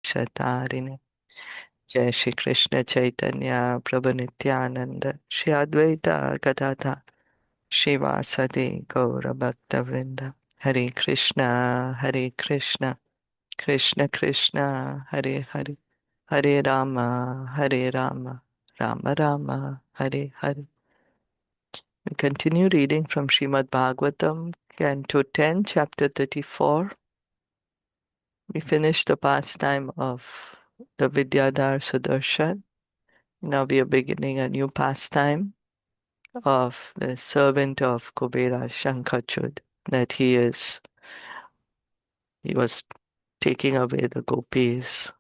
Shatarine. Jai Shri Krishna Chaitanya Prabhu Nityananda Shri Advaita Gadadhar Shivasadi Gaura Bhakta Vrinda. Hare Krishna, Hare Krishna, Krishna Krishna, Hare Hare, Hare Rama, Hare Rama, Rama Rama, Hare Hare. We continue reading from Srimad Bhagavatam, Canto 10, Chapter 34. We finished the pastime of the Vidyadhar Sudarshan. Now we are beginning a new pastime of the servant of Kubera Śaṅkhacūḍa, that he was taking away the gopis,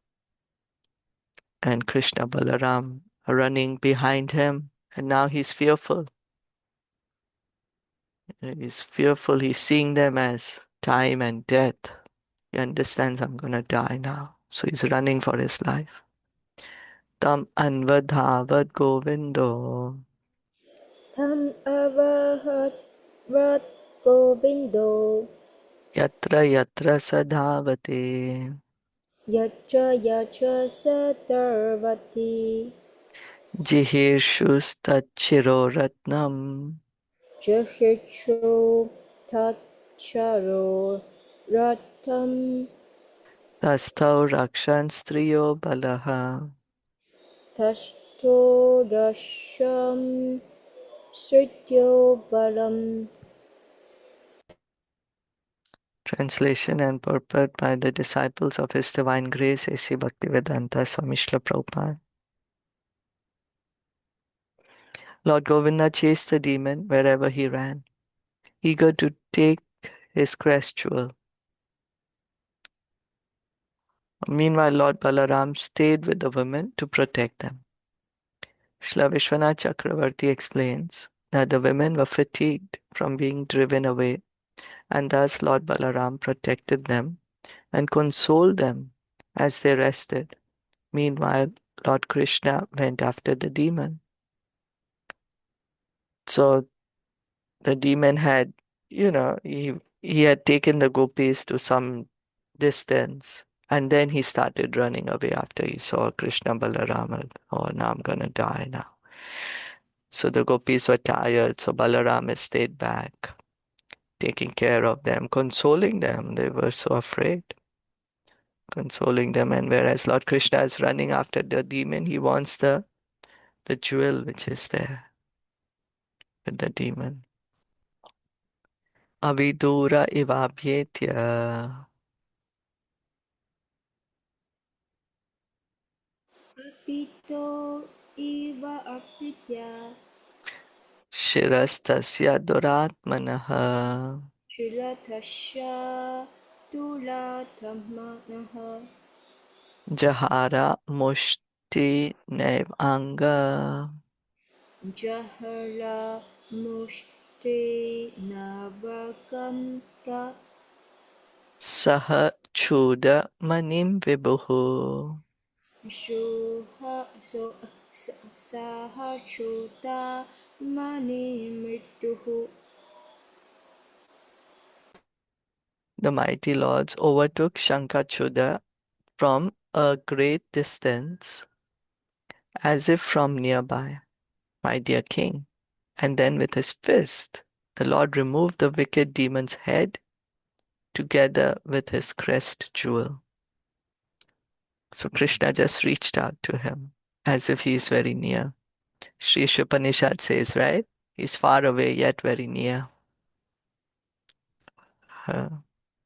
and Krishna Balaram are running behind him, and now he's fearful. He's fearful. He's seeing them as time and death. He understands, I'm going to die now. So he's running for his life. Tam anvadhavat govindo Tham avahat rat govindo yatra yatra sadhavate yacha yacha satarvati jihirshustachiro jahicho tacharo ratam tastau rakshan striyo balaha. tashto dasham srityo balam. Translation and purport by the disciples of His Divine Grace A.C. Bhaktivedanta Swami Srila Prabhupada. Lord Govinda chased the demon wherever he ran, eager to take his crest jewel. Meanwhile, Lord Balaram stayed with the women to protect them. Srila Vishwanath Chakravarti explains that the women were fatigued from being driven away, and thus Lord Balaram protected them and consoled them as they rested. Meanwhile, Lord Krishna went after the demon. So the demon had, he had taken the gopis to some distance, and then he started running away after he saw Krishna Balaram. Oh, now I'm gonna die now. So the gopis were tired, so Balaram stayed back, taking care of them, consoling them. They were so afraid, consoling them. And whereas Lord Krishna is running after the demon, he wants the jewel which is there with the demon. Avidura ivabhyetya Apito iva apitya shirastasya duratmanaha Shrilatasya Tulathamanaha jahara mushti anga Jahala Mushti Navakam Ka saha chuda manim vibhuhu. Shuha Sahachuta Mani Mrittuhu. The mighty lords overtook Śaṅkhacūḍa from a great distance, as if from nearby, my dear king. And then with his fist, the Lord removed the wicked demon's head together with his crest jewel. So Krishna just reached out to him as if he is very near. Sri Upanishad says, right? He's far away yet very near. Uh,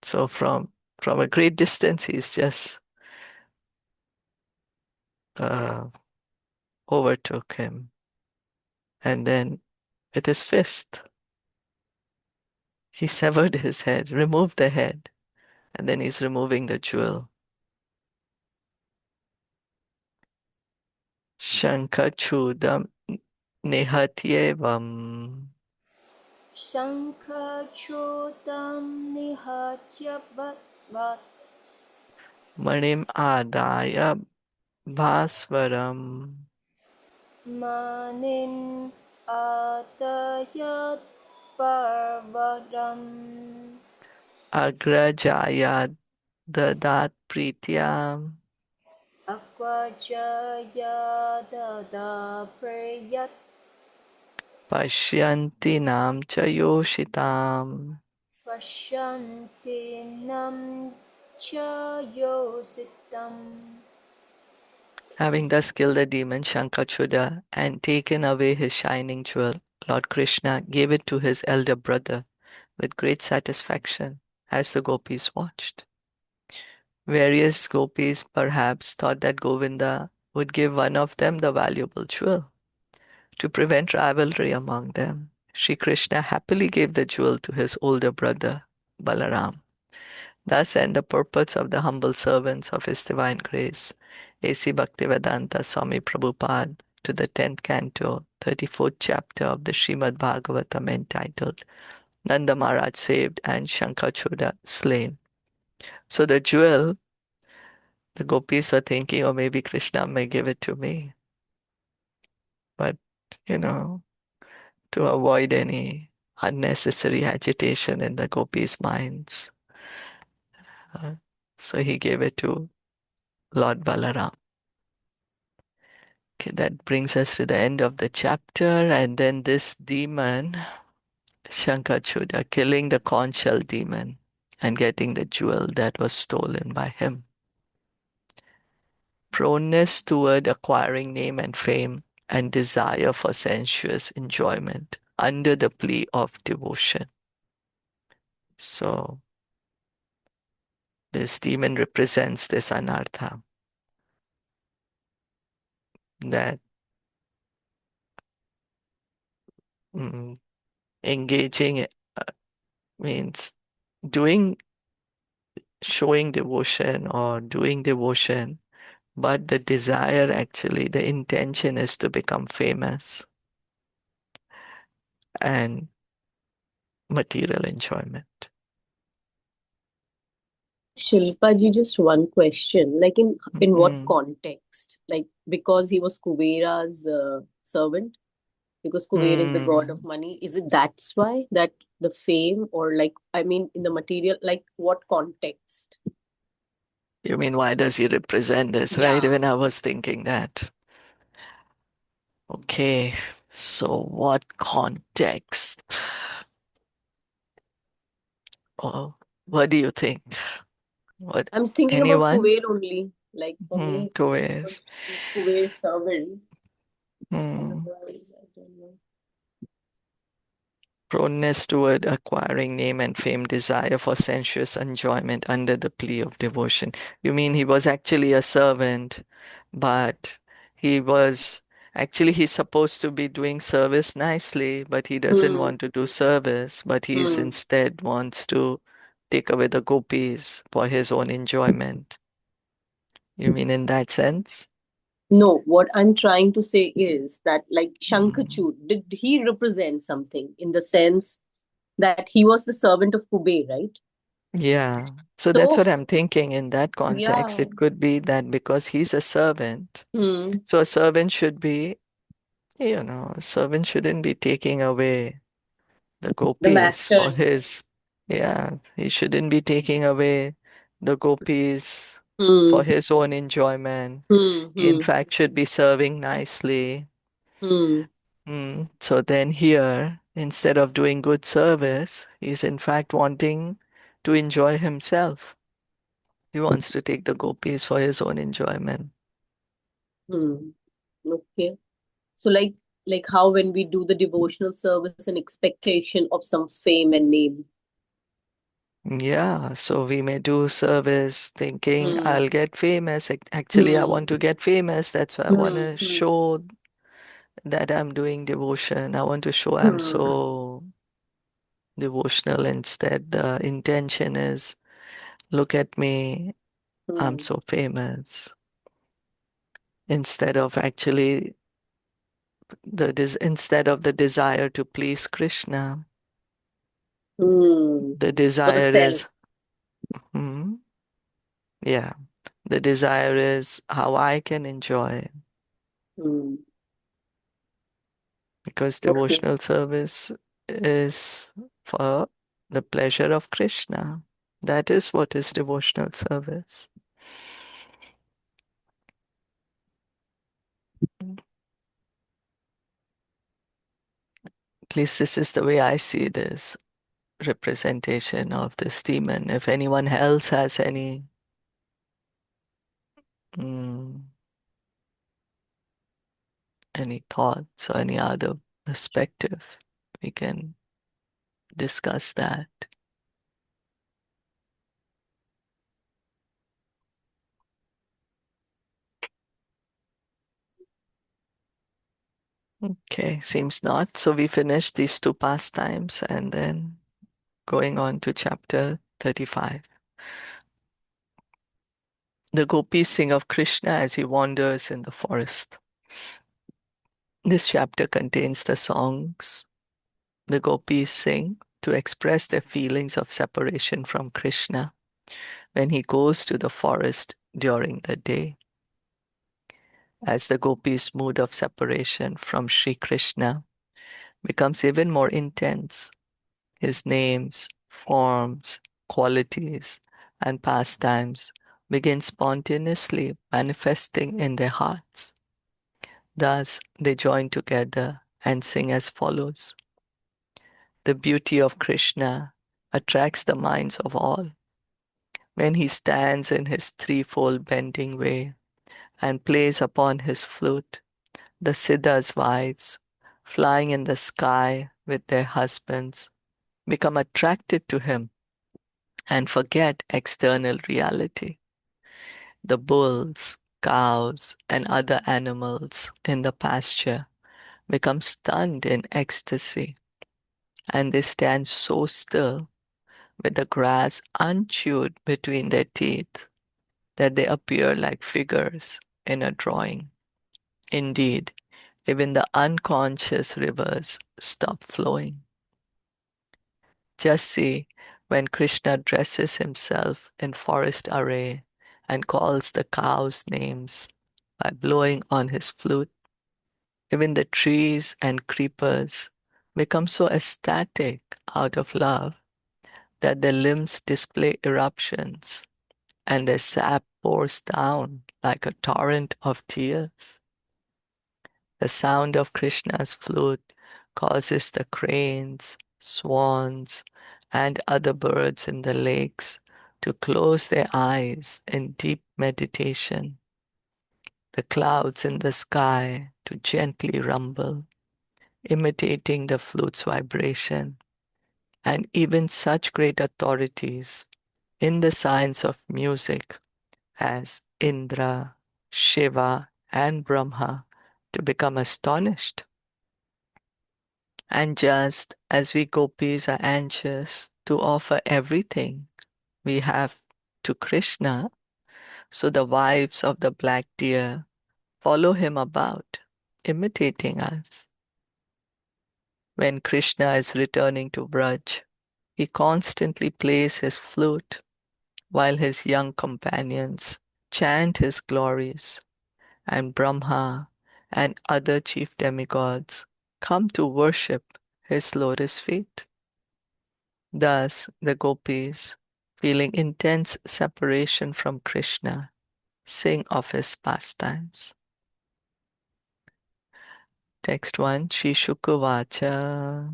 so from a great distance, he's just overtook him. And then with his fist, he severed his head, removed the head, and then he's removing the jewel. Śaṅkhacūḍam nihatyevam Śaṅkhacūḍam Nihatya Bhavat manim adaya bhasvaram Manin Atayat Parvadam agrajaya dadat prityam. Vajayadada Prayat Pashyanti nam cha yoshitam. Pashanti Nam Cha Yositam. Having thus killed the demon Śaṅkhacūḍa and taken away his shining jewel, Lord Krishna gave it to his elder brother with great satisfaction as the gopis watched. Various gopis perhaps thought that Govinda would give one of them the valuable jewel. To prevent rivalry among them, Sri Krishna happily gave the jewel to his older brother, Balaram. Thus end the purports of the humble servants of His Divine Grace, A.C. Bhaktivedanta Swami Prabhupada, to the 10th canto, 34th chapter of the Srimad Bhagavatam entitled Nanda Maharaj Saved and Śaṅkhacūḍa Slain. So the jewel, the gopis were thinking, oh, maybe Krishna may give it to me. But, you know, to avoid any unnecessary agitation in the gopis' minds, uh, so he gave it to Lord Balaram. Okay, that brings us to the end of the chapter, and then this demon, Śaṅkhacūḍa, killing the conch shell demon and getting the jewel that was stolen by him. Proneness toward acquiring name and fame and desire for sensuous enjoyment under the plea of devotion. So this demon represents this anartha, that mm, engaging means doing, showing devotion or doing devotion, but the desire, actually, the intention is to become famous and material enjoyment. Shilpaji, just one question. Like in what Mm, context? Like because he was Kuvera's servant, because Kuvera is the god of mm. money. Is it that's why that the fame, or like I mean in the material, like what context? You mean, why does he represent this, right? Yeah. Even I was thinking that. Okay, so what context? Oh, what do you think? What, I'm thinking about anyone? Kuvera only. Like for me, Go ahead. because he's Kuvera's servant. Hmm. Otherwise, I don't know. Proneness toward acquiring name and fame, desire for sensuous enjoyment under the plea of devotion. You mean he was actually a servant, but he was actually, he's supposed to be doing service nicely, but he doesn't Hmm. want to do service, but he's Hmm. instead wants to take away the gopis for his own enjoyment. You mean in that sense? No, what I'm trying to say is that, like Mm. Śaṅkhacūḍa, did he represent something in the sense that he was the servant of Kuber, right? Yeah. So that's So, what I'm thinking in that context. yeah. It could be that because he's a servant, Hmm. so a servant should be, a servant shouldn't be taking away the The gopis for masters. his, yeah, he shouldn't be taking away the gopis for Hmm. his own enjoyment. Hmm. He, in Hmm. fact, should be serving nicely. Hmm. So then here, instead of doing good service, he's in fact wanting to enjoy himself. He wants to take the gopis for his own enjoyment. Hmm. Okay. So, like how when we do the devotional service and expectation of some fame and name. Yeah, so we may do service thinking Hmm. I'll get famous. Actually, I Hmm. want to get famous. That's why I want Hmm. to Hmm. show that I'm doing devotion. I want to show I'm Hmm. so devotional. Instead, the intention is, look at me, I'm Hmm. so famous. Instead of actually instead of the desire to please Krishna, Hmm. the For the desire self. is, hmm, yeah, the desire is how I can enjoy, Hmm. because Okay. devotional service is for the pleasure of Krishna. That is what is devotional service. At least this is the way I see this representation of this demon. If anyone else has mm, any thoughts or any other perspective, we can discuss that. Okay, seems not. So we finished these two pastimes and then going on to chapter 35. The gopis sing of Krishna as he wanders in the forest. This chapter contains the songs the gopis sing to express their feelings of separation from Krishna when he goes to the forest during the day. As the gopis' mood of separation from Sri Krishna becomes even more intense, his names, forms, qualities, and pastimes begin spontaneously manifesting in their hearts. Thus, they join together and sing as follows. The beauty of Krishna attracts the minds of all. When he stands in his threefold bending way and plays upon his flute, the Siddha's wives, flying in the sky with their husbands, become attracted to him and forget external reality. The bulls, cows, and other animals in the pasture become stunned in ecstasy, and they stand so still with the grass unchewed between their teeth that they appear like figures in a drawing. Indeed, even the unconscious rivers stop flowing. Just see when Krishna dresses himself in forest array and calls the cows names by blowing on his flute, even the trees and creepers become so ecstatic out of love that their limbs display eruptions and their sap pours down like a torrent of tears. The sound of Krishna's flute causes the cranes, swans, and other birds in the lakes to close their eyes in deep meditation, the clouds in the sky to gently rumble, imitating the flute's vibration, and even such great authorities in the science of music as Indra, Shiva, and Brahma to become astonished. And just as we gopis are anxious to offer everything we have to Krishna, so the wives of the black deer follow him about, imitating us. When Krishna is returning to Braj, he constantly plays his flute while his young companions chant his glories, and Brahma and other chief demigods come to worship his lotus feet. Thus, the gopis, feeling intense separation from Krishna, sing of his pastimes. Text 1, Shishuku Vacha,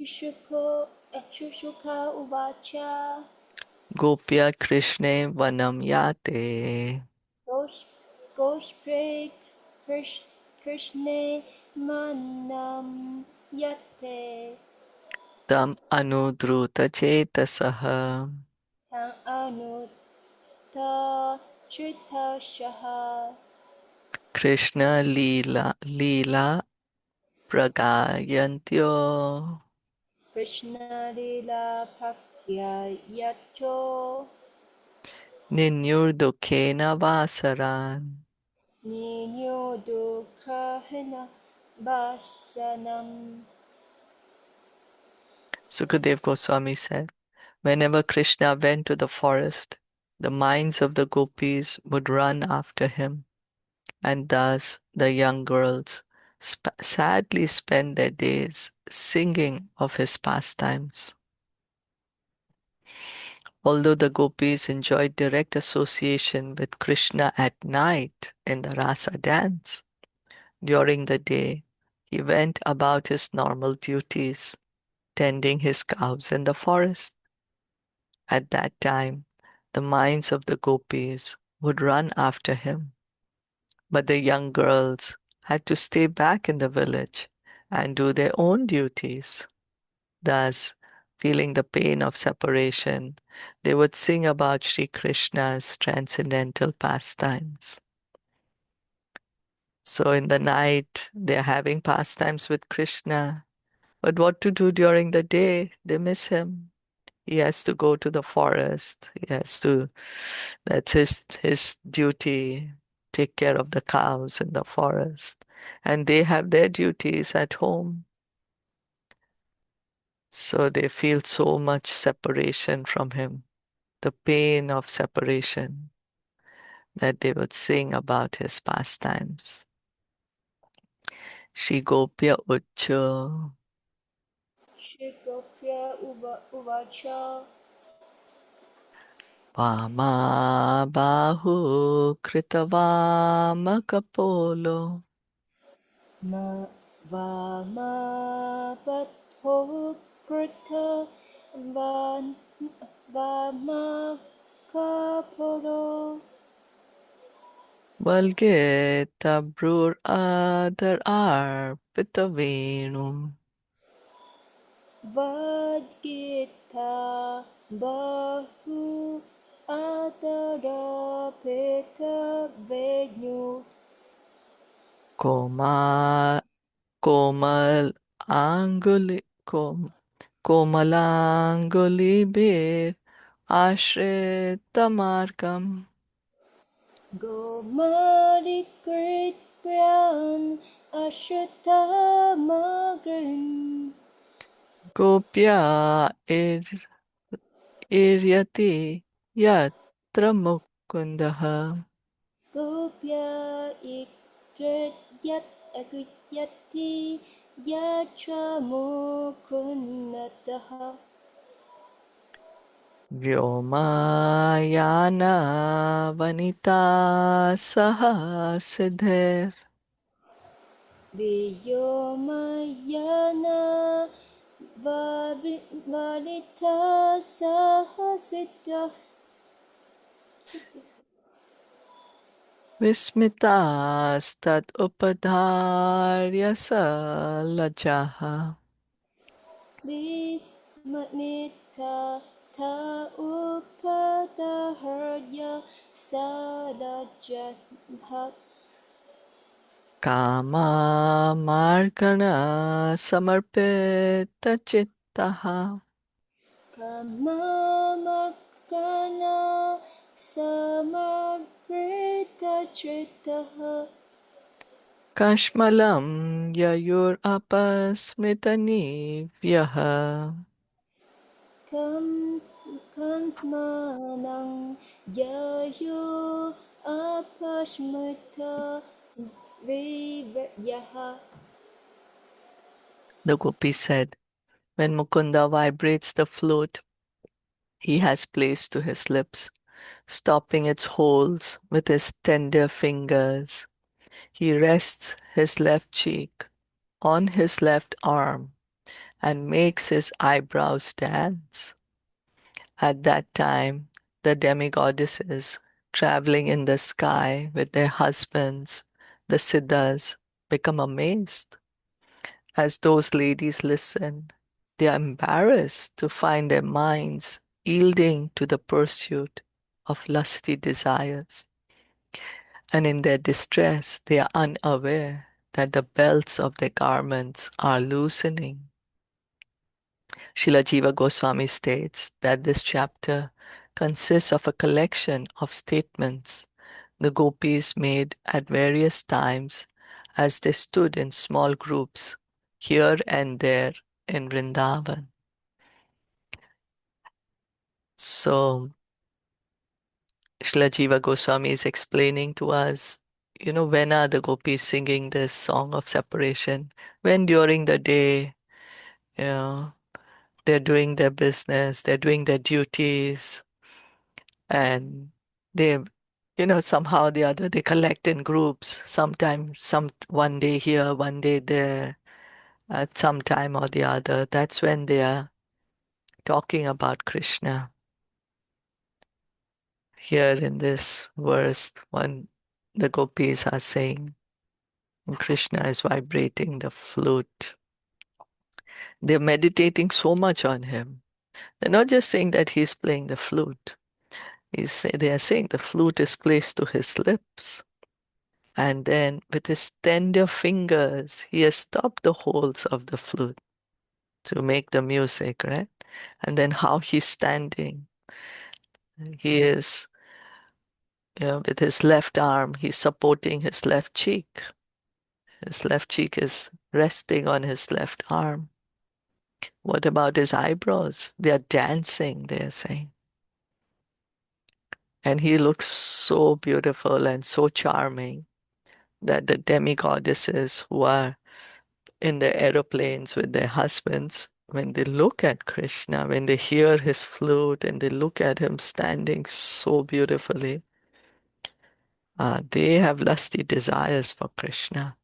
Shushuka Uvacha Gopya Krishne Vanam Yate, Gospre Krishne Manam Yate Tam Anudruta Chetasaha, Tang Anuta Chita Shaha Krishna Lila Pragayantyo, Krishna Lila Prakya Yacho Ninyurdukena Vasaran. Ninyo Dukkahena Vasanam. Sukadev Goswami said, whenever Krishna went to the forest, the minds of the gopis would run after him, and thus the young girls sadly spent their days singing of his pastimes. Although the gopis enjoyed direct association with Krishna at night in the rasa dance, during the day he went about his normal duties, tending his cows in the forest. At that time, the minds of the gopis would run after him, but the young girls had to stay back in the village and do their own duties. Thus, feeling the pain of separation, they would sing about Sri Krishna's transcendental pastimes. So in the night, they're having pastimes with Krishna. But what to do during the day? They miss him. He has to go to the forest. That's his duty, take care of the cows in the forest. And they have their duties at home. So they feel so much separation from him, the pain of separation, that they would sing about his pastimes. Shri Gopya Uccho Shikopya Uvacha Vama Bahu Kritavama Kapolo Ma Vamapatho Krita Van Vamakaporo Valgeta Brur Adar Arpitavenum Vadgita Bahu Adarapeta Venyu Koma Komal Anguli Komalanguli Bir Ashritamargam Gomari Kritpyan Ashatamagan Gopya Iryati Yatra Mukundaha Gopya Ikrityat Akrityati Yachamukunnataha Vyomayana Vanita Saha Siddhir Viyomayana Varita Sahasita Vismitastat Upadharya Salajaha Vismanita Ta Upadaharya Sadajathat Kama Margana Samarpita Chittaha Kamamakana Samarprita Chitaha Kashmalam Yayur Apasmitani Vyaha Kansmanang Yayo Apashmita Vivayaha The gopi said, when Mukunda vibrates the flute he has placed to his lips, stopping its holes with his tender fingers, he rests his left cheek on his left arm and makes his eyebrows dance. At that time, the demigoddesses traveling in the sky with their husbands, the Siddhas, become amazed. As those ladies listen, they are embarrassed to find their minds yielding to the pursuit of lusty desires. And in their distress, they are unaware that the belts of their garments are loosening. Srila Jiva Goswami states that this chapter consists of a collection of statements the gopis made at various times as they stood in small groups here and there in Vrindavan. So, Srila Jiva Goswami is explaining to us, when are the gopis singing this song of separation? When during the day, you know, they're doing their business, they're doing their duties, and they, somehow or the other, they collect in groups, sometimes one day here, one day there. at some time or the other. That's when they are talking about Krishna. Here in this verse, the gopis are saying, and Krishna is vibrating the flute. They're meditating so much on him. They're not just saying that he's playing the flute. They are saying the flute is placed to his lips. And then with his tender fingers, he has stopped the holes of the flute to make the music, right? And then how he's standing. He is, with his left arm, he's supporting his left cheek. His left cheek is resting on his left arm. What about his eyebrows? They are dancing, they're saying. And he looks so beautiful and so charming that the demigoddesses who are in the aeroplanes with their husbands, when they look at Krishna, when they hear his flute and they look at him standing so beautifully, they have lusty desires for Krishna.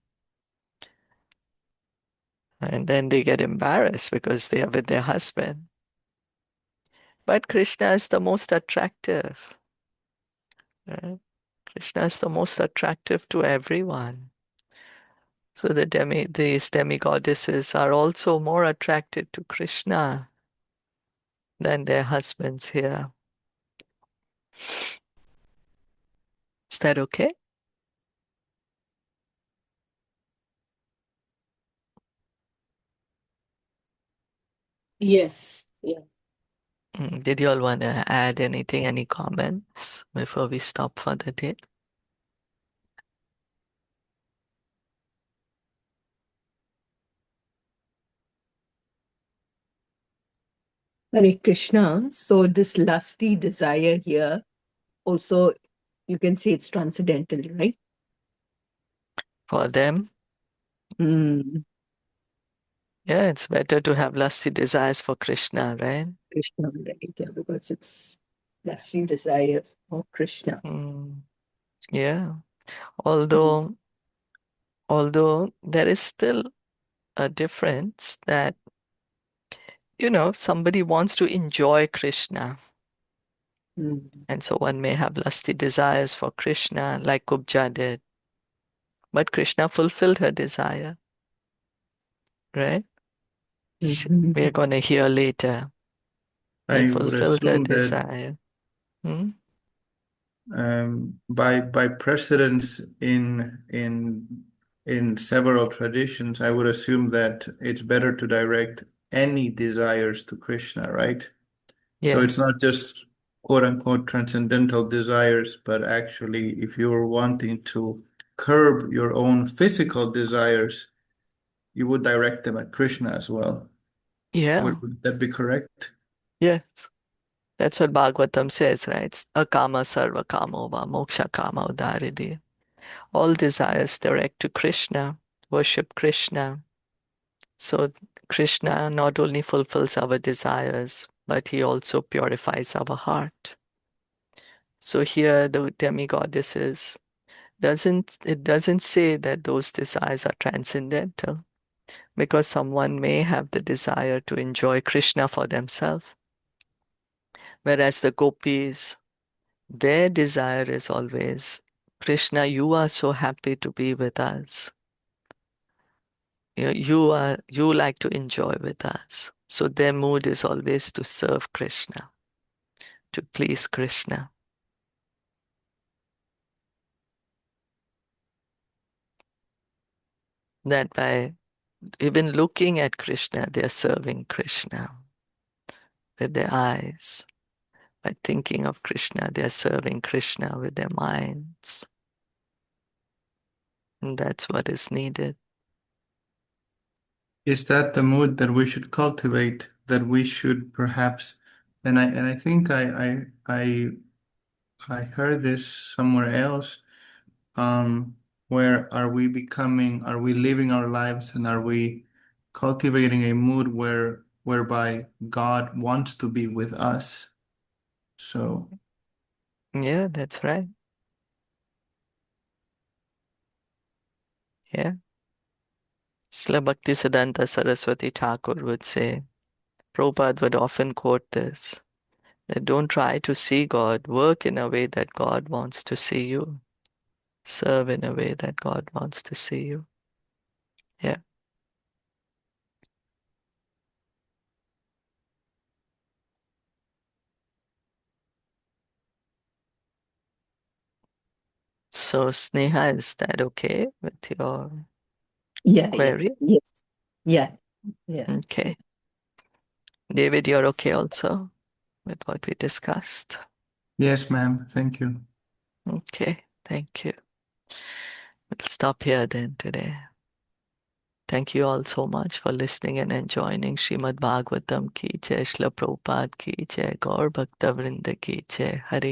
And then they get embarrassed because they are with their husband. But Krishna is the most attractive. Right? Krishna is the most attractive to everyone. So these demigoddesses are also more attracted to Krishna than their husbands here. Is that okay? Yes. Yeah. Did you all want to add anything, any comments before we stop for the day? Hare Krishna. So this lusty desire here, also you can say it's transcendental, right? For them, Mm, yeah, it's better to have lusty desires for Krishna, right? Krishna, right? Yeah, because it's lusty desire for Krishna. Yeah. Mm, Although there is still a difference that, somebody wants to enjoy Krishna. mm, And so one may have lusty desires for Krishna, like Kubja did. But Krishna fulfilled her desire, right? We are mhm. going to hear later. He I would fulfilled her assume that desire. Hmm? by precedence in several traditions, I would assume that it's better to direct any desires to Krishna, right? So Yeah, it's not just quote unquote transcendental desires, but actually, if you're wanting to curb your own physical desires, you would direct them at Krishna as well. yeah, Would that be correct? yes. That's what Bhagavatam says, right? Akama sarva kamo va moksha kama udaridi. All desires direct to Krishna, worship Krishna. So Krishna not only fulfills our desires, but he also purifies our heart. So here the demigoddesses doesn't say that those desires are transcendental, because someone may have the desire to enjoy Krishna for themselves, whereas the gopis, their desire is always, Krishna, you are so happy to be with us. You like to enjoy with us. So their mood is always to serve Krishna, to please Krishna. That by even looking at Krishna, they are serving Krishna with their eyes. By thinking of Krishna, they are serving Krishna with their minds. And that's what is needed. Is that the mood that we should cultivate, that we should perhaps, and I think I heard this somewhere else, where are we living our lives and are we cultivating a mood whereby God wants to be with us? So Yeah, that's right. Yeah. Srila Bhaktisiddhanta Saraswati Thakur would say, Prabhupada would often quote this, that don't try to see God, work in a way that God wants to see you. Serve in a way that God wants to see you. Yeah. So Sneha, is that okay with your query? Yes. Yeah. Okay. David, you're okay also with what we discussed? Yes, ma'am. Thank you. Okay, thank you. We'll stop here then today. Thank you all so much for listening and enjoying Srimad Bhagavatam ki jai, Srila Prabhupada ki jai, Gaur Bhakta Vrinda ki jai, Hare